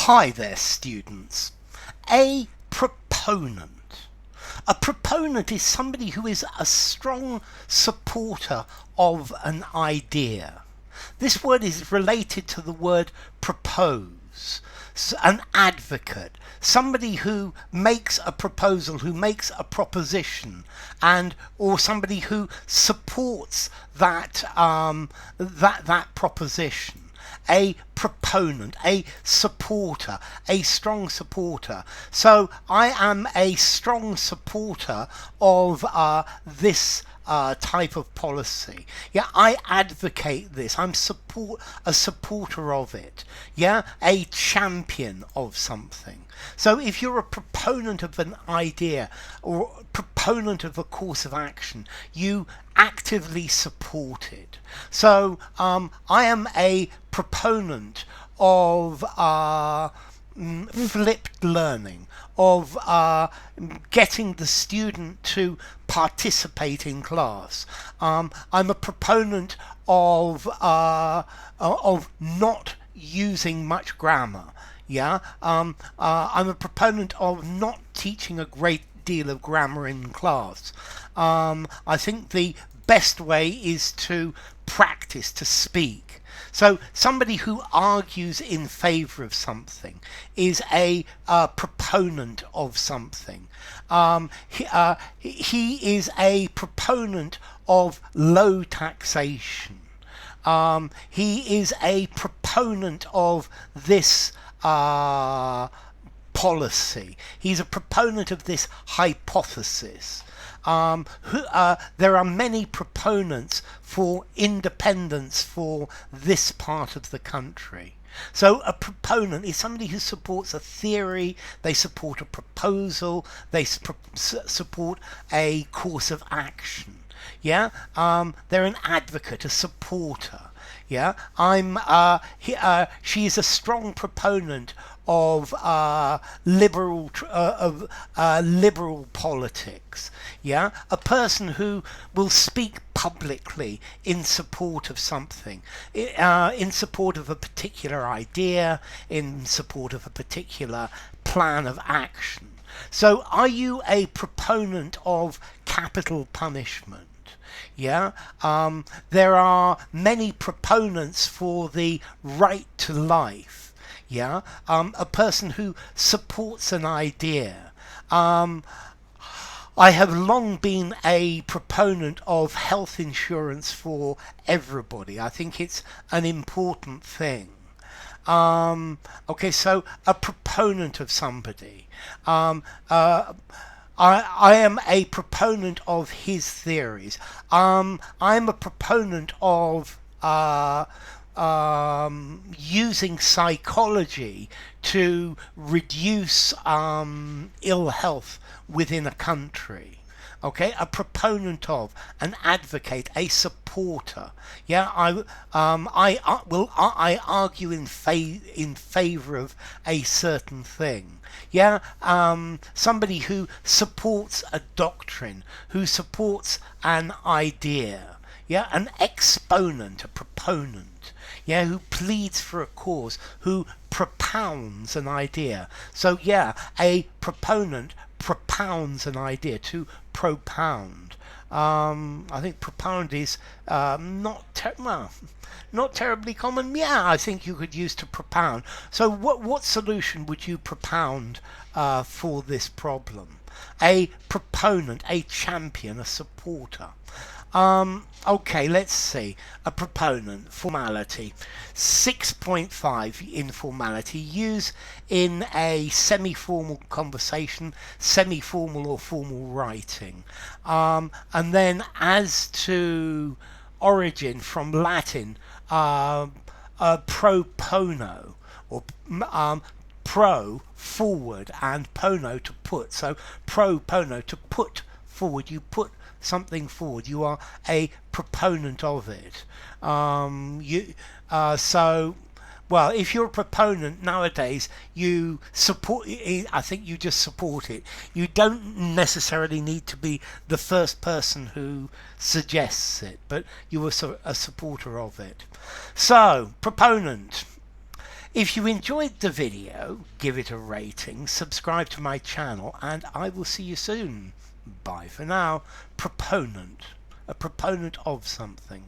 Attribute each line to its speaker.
Speaker 1: Hi there, students. A proponent. A proponent is somebody who is a strong supporter of an idea. This word is related to the word propose. An advocate, somebody who makes a proposal, who makes a proposition, or somebody who supports that proposition. A proponent, a supporter, a strong supporter. So I am a strong supporter of this type of policy. Yeah, I advocate this. I'm a supporter of it. Yeah, a champion of something. So if you're a proponent of an idea or a proponent of a course of action, you actively support it. So I am a proponent of flipped learning, of getting the student to participate in class. I'm a proponent of not using much grammar. Yeah, I'm a proponent of not teaching a great deal of grammar in class. I think the best way is to practice, to speak. So somebody who argues in favor of something is a proponent of something. He is a proponent of low taxation. He is a proponent of this policy. He's a proponent of this hypothesis. There are many proponents for independence for this part of the country. So a proponent is somebody who supports a theory, they support a proposal, they support a course of action. Yeah, they're an advocate, a supporter. Yeah, she is a strong proponent of liberal politics. Yeah, a person who will speak publicly in support of something, in support of a particular idea, in support of a particular plan of action. So are you a proponent of capital punishment? Yeah, there are many proponents for the right to life. Yeah, a person who supports an idea. I have long been a proponent of health insurance for everybody. I think it's an important thing. Okay, so a proponent of somebody. I am a proponent of his theories. I'm a proponent of using psychology to reduce ill health within a country. Okay, a proponent of, an advocate, a supporter. Yeah, I argue in favor of a certain thing. Yeah, somebody who supports a doctrine, who supports an idea. Yeah, an exponent, a proponent. Yeah, who pleads for a cause, who propounds an idea. So yeah, a proponent propounds an idea, to propound. I think propound is not terribly common. Yeah, I think you could use to propound. So what solution would you propound for this problem? A proponent, a champion, a supporter. Okay, let's see. A proponent, formality. 6.5 informality. Use in a semi-formal conversation, semi-formal or formal writing. And then as to origin, from Latin, pro bono, or pro, forward, and pono, to put. So pro bono, to put forward. You put something forward, you are a proponent of it. Well, if you're a proponent nowadays, you support, I think you just support it. You don't necessarily need to be the first person who suggests it, but you are a supporter of it. So, proponent. If you enjoyed the video, give it a rating, subscribe to my channel, and I will see you soon. Bye for now. Proponent. A proponent of something.